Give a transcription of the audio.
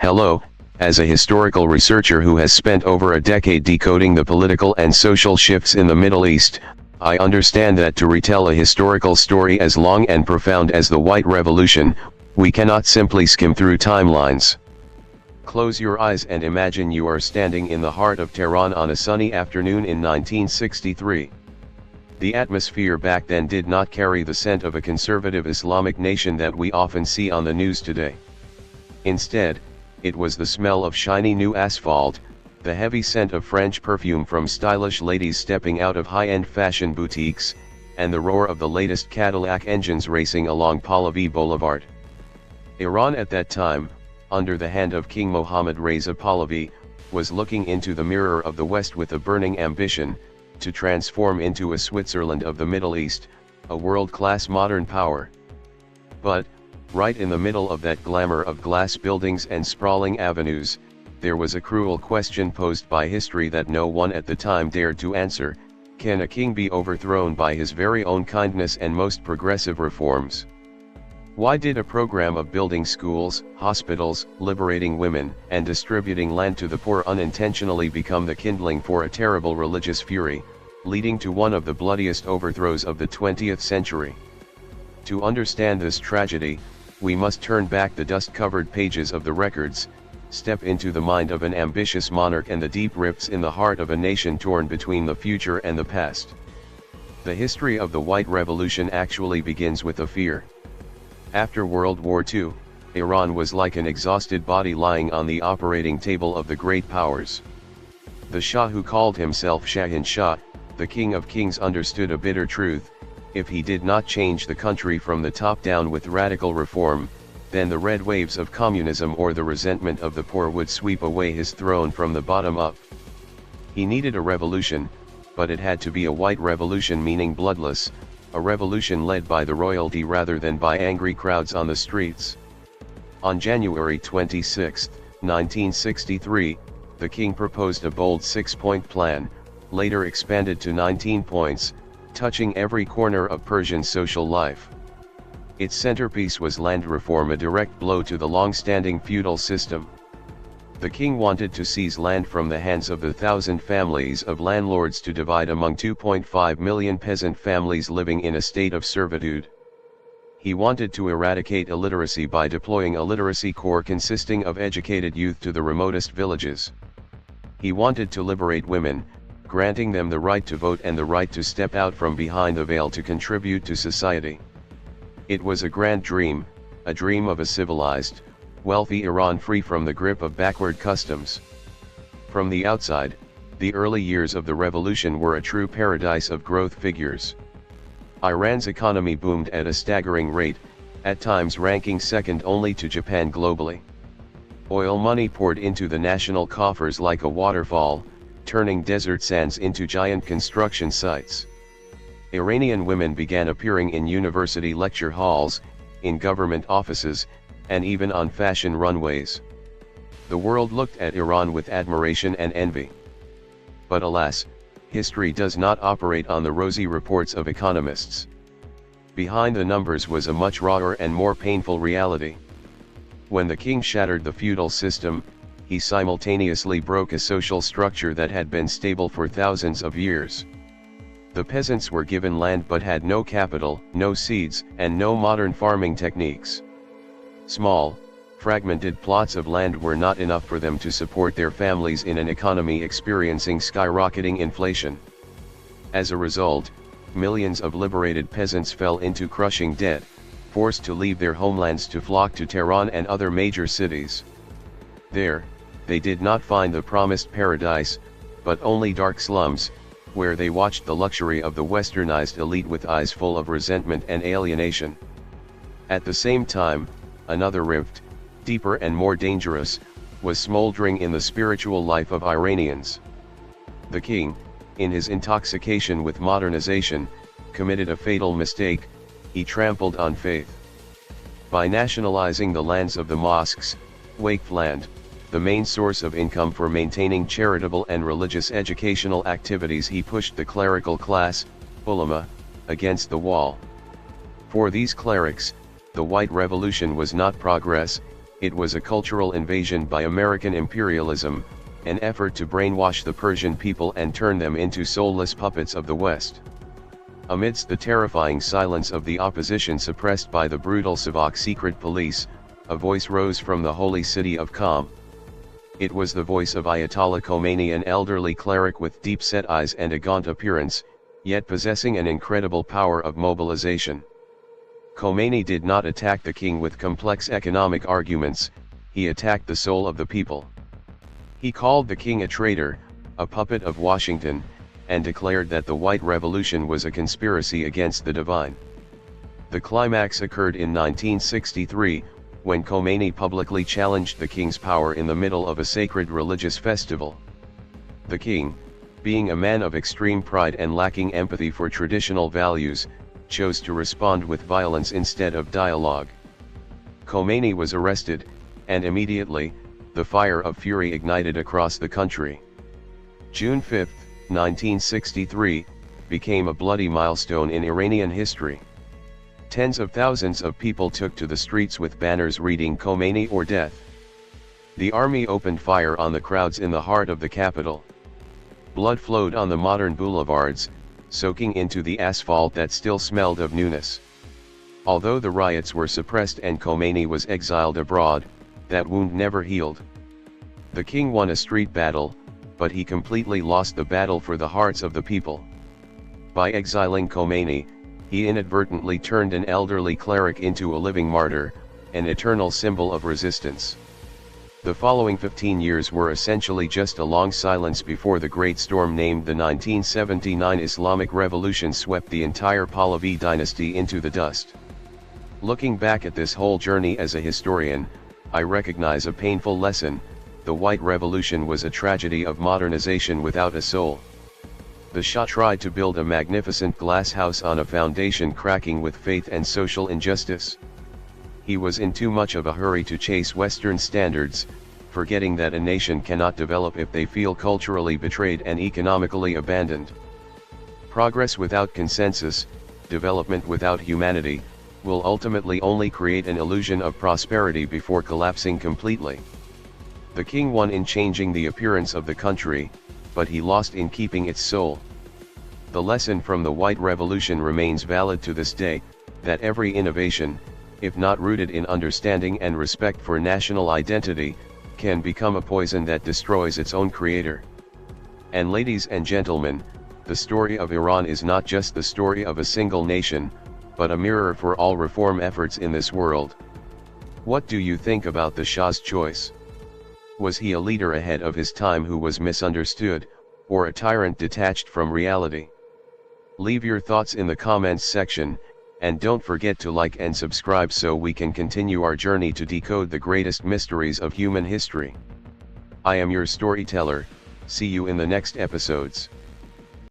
Hello, as a historical researcher who has spent over a decade decoding the political and social shifts in the Middle East, I understand that to retell a historical story as long and profound as the White Revolution, we cannot simply skim through timelines. Close your eyes and imagine you are standing in the heart of Tehran on a sunny afternoon in 1963. The atmosphere back then did not carry the scent of a conservative Islamic nation that we often see on the news today. Instead, it was the smell of shiny new asphalt, the heavy scent of French perfume from stylish ladies stepping out of high-end fashion boutiques, and the roar of the latest Cadillac engines racing along Pahlavi Boulevard. Iran at that time, under the hand of King Mohammad Reza Pahlavi, was looking into the mirror of the West with a burning ambition to transform into a Switzerland of the Middle East, a world-class modern power. But, right in the middle of that glamour of glass buildings and sprawling avenues, there was a cruel question posed by history that no one at the time dared to answer: can a king be overthrown by his very own kindness and most progressive reforms? Why did a program of building schools, hospitals, liberating women, and distributing land to the poor unintentionally become the kindling for a terrible religious fury, leading to one of the bloodiest overthrows of the 20th century? To understand this tragedy, we must turn back the dust-covered pages of the records, step into the mind of an ambitious monarch and the deep rifts in the heart of a nation torn between the future and the past. The history of the White Revolution actually begins with a fear. After World War II, Iran was like an exhausted body lying on the operating table of the great powers. The Shah, who called himself Shah, the King of Kings, understood a bitter truth: if he did not change the country from the top down with radical reform, then the red waves of communism or the resentment of the poor would sweep away his throne from the bottom up. He needed a revolution, but it had to be a white revolution, meaning bloodless, a revolution led by the royalty rather than by angry crowds on the streets. On January 26, 1963, the king proposed a bold 6-point plan, later expanded to 19 points, touching every corner of Persian social life. Its centerpiece was land reform, a direct blow to the long-standing feudal system. The king wanted to seize land from the hands of the 1,000 families of landlords to divide among 2.5 million peasant families living in a state of servitude. He wanted to eradicate illiteracy by deploying a literacy corps consisting of educated youth to the remotest villages. He wanted to liberate women, granting them the right to vote and the right to step out from behind the veil to contribute to society. It was a grand dream, a dream of a civilized, wealthy Iran free from the grip of backward customs. From the outside, the early years of the revolution were a true paradise of growth figures. Iran's economy boomed at a staggering rate, at times ranking second only to Japan globally. Oil money poured into the national coffers like a waterfall, turning desert sands into giant construction sites. Iranian women began appearing in university lecture halls, in government offices, and even on fashion runways. The world looked at Iran with admiration and envy. But alas, history does not operate on the rosy reports of economists. Behind the numbers was a much rawer and more painful reality. When the king shattered the feudal system, he simultaneously broke a social structure that had been stable for thousands of years. The peasants were given land but had no capital, no seeds, and no modern farming techniques. Small, fragmented plots of land were not enough for them to support their families in an economy experiencing skyrocketing inflation. As a result, millions of liberated peasants fell into crushing debt, forced to leave their homelands to flock to Tehran and other major cities. There, they did not find the promised paradise, but only dark slums, where they watched the luxury of the westernized elite with eyes full of resentment and alienation. At the same time, another rift, deeper and more dangerous, was smoldering in the spiritual life of Iranians. The king, in his intoxication with modernization, committed a fatal mistake: he trampled on faith. By nationalizing the lands of the mosques, Waqf land, the main source of income for maintaining charitable and religious educational activities, he pushed the clerical class, ulama, against the wall. For these clerics, the White Revolution was not progress, It was a cultural invasion by American imperialism, an effort to brainwash the Persian people and turn them into soulless puppets of the West. Amidst the terrifying silence of the opposition suppressed by the brutal Savak secret police, a voice rose from the holy city of Qom. It was the voice of Ayatollah Khomeini, an elderly cleric with deep-set eyes and a gaunt appearance, yet possessing an incredible power of mobilization. Khomeini did not attack the king with complex economic arguments, he attacked the soul of the people. He called the king a traitor, a puppet of Washington, and declared that the White Revolution was a conspiracy against the divine. The climax occurred in 1963, when Khomeini publicly challenged the king's power in the middle of a sacred religious festival. The king, being a man of extreme pride and lacking empathy for traditional values, chose to respond with violence instead of dialogue. Khomeini was arrested, and immediately, the fire of fury ignited across the country. June 5, 1963, became a bloody milestone in Iranian history. Tens of thousands of people took to the streets with banners reading "Khomeini or death." The army opened fire on the crowds in the heart of the capital. Blood flowed on the modern boulevards, soaking into the asphalt that still smelled of newness. Although the riots were suppressed and Khomeini was exiled abroad, that wound never healed. The king won a street battle, but he completely lost the battle for the hearts of the people. By exiling Khomeini, he inadvertently turned an elderly cleric into a living martyr, an eternal symbol of resistance. The following 15 years were essentially just a long silence before the great storm named the 1979 Islamic Revolution swept the entire Pahlavi dynasty into the dust. Looking back at this whole journey as a historian, I recognize a painful lesson: the White Revolution was a tragedy of modernization without a soul. The Shah tried to build a magnificent glass house on a foundation cracking with faith and social injustice. He was in too much of a hurry to chase Western standards, forgetting that a nation cannot develop if they feel culturally betrayed and economically abandoned. Progress without consensus, development without humanity, will ultimately only create an illusion of prosperity before collapsing completely. The king won in changing the appearance of the country, but he lost in keeping its soul. The lesson from the White Revolution remains valid to this day, that every innovation, if not rooted in understanding and respect for national identity, can become a poison that destroys its own creator. And ladies and gentlemen, the story of Iran is not just the story of a single nation, but a mirror for all reform efforts in this world. What do you think about the Shah's choice? Was he a leader ahead of his time who was misunderstood, or a tyrant detached from reality? Leave your thoughts in the comments section, and don't forget to like and subscribe so we can continue our journey to decode the greatest mysteries of human history. I am your storyteller, see you in the next episodes.